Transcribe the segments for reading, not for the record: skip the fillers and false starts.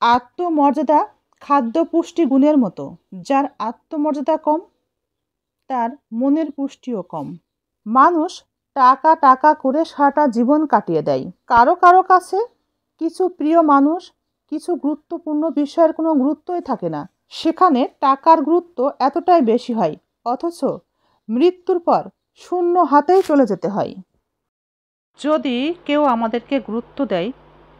আত্মমর্যাদা খাদ্য পুষ্টি গুণের মতো। যার আত্মমর্যাদা কম, তার মনের পুষ্টিও কম। মানুষ টাকা টাকা করে সারাটা জীবন কাটিয়ে দেয়। কারো কারো কাছে কিছু প্রিয় মানুষ, কিছু গুরুত্বপূর্ণ বিষয়ের কোনো গুরুত্বই থাকে না, সেখানে টাকার গুরুত্ব এতটাই বেশি হয়, অথচ মৃত্যুর পর শূন্য হাতেই চলে যেতে হয়। যদি কেউ আমাদেরকে গুরুত্ব দেয়,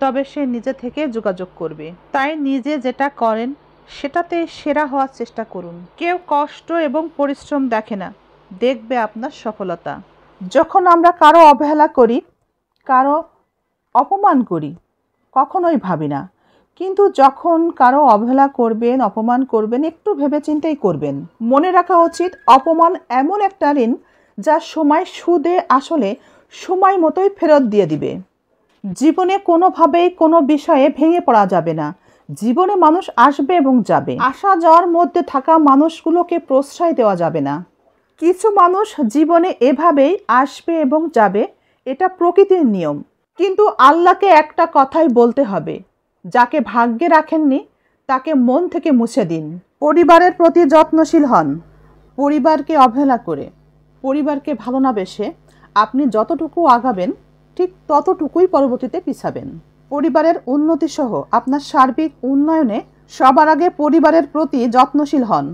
তবে সে নিজে থেকে যোগাযোগ করবে। তাই নিজে যেটা করেন সেটাতে সেরা হওয়ার চেষ্টা করুন। কেউ কষ্ট এবং পরিশ্রম দেখে না, দেখবে আপনার সফলতা। যখন আমরা কারো অবহেলা করি, কারো অপমান করি, কখনোই ভাবি না, কিন্তু যখন কারো অবহেলা করবেন, অপমান করবেন, একটু ভেবেচিন্তেই করবেন। মনে রাখা উচিত, অপমান এমন একটা ঋণ যা সময় সুদে আসলে সময় মতোই ফেরত দিয়ে দিবে। জীবনে কোনোভাবেই কোনো বিষয়ে ভেঙে পড়া যাবে না। জীবনে মানুষ আসবে এবং যাবে, আসা যাওয়ার মধ্যে থাকা মানুষগুলোকে প্রশ্রয় দেওয়া যাবে না। কিছু মানুষ জীবনে এভাবেই আসবে এবং যাবে, এটা প্রকৃতির নিয়ম। কিন্তু আল্লাহকে একটা কথাই বলতে হবে, যাকে ভাগ্যে রাখেননি তাকে মন থেকে মুছে দিন। পরিবারের প্রতি যত্নশীল হন। পরিবারকে অবহেলা করে, পরিবারকে ভালো না বেসে আপনি যতটুকু আগাবেন, ঠিক ততটুকুই পরবর্তীতে পিছাবেন। পরিবারের উন্নতি সহ আপনার সার্বিক উন্নয়নে সবার আগে পরিবারের প্রতি যত্নশীল হন।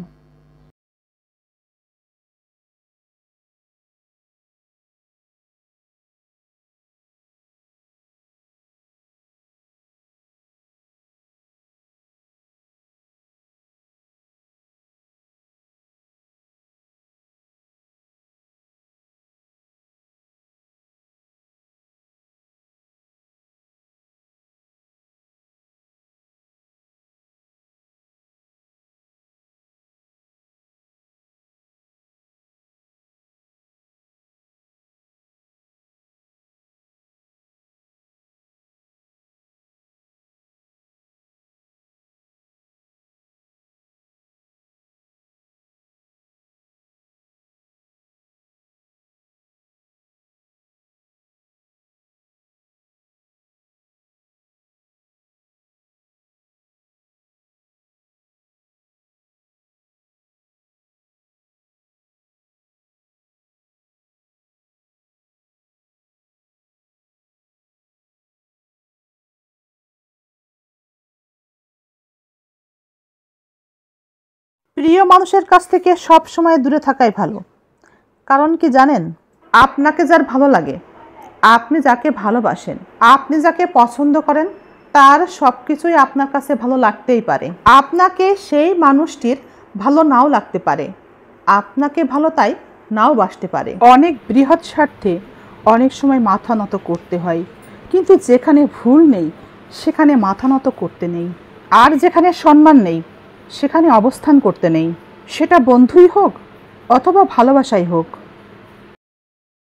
প্রিয় মানুষের কাছ থেকে সব সময় দূরে থাকাই ভালো। কারণ কি জানেন, আপনাকে যার ভালো লাগে, আপনি যাকে ভালোবাসেন, আপনি যাকে পছন্দ করেন, তার সব কিছুই আপনার কাছে ভালো লাগতেই পারে। আপনাকে সেই মানুষটির ভালো নাও লাগতে পারে, আপনাকে ভালো তাই নাও বাসতে পারে। অনেক বৃহৎ স্বার্থে অনেক সময় মাথা নত করতে হয়, কিন্তু যেখানে ভুল নেই সেখানে মাথা নত করতে নেই, আর যেখানে সম্মান নেই সেখানে অবস্থান করতে নেই। সেটা বন্ধুই হোক অথবা ভালোবাসাই হোক।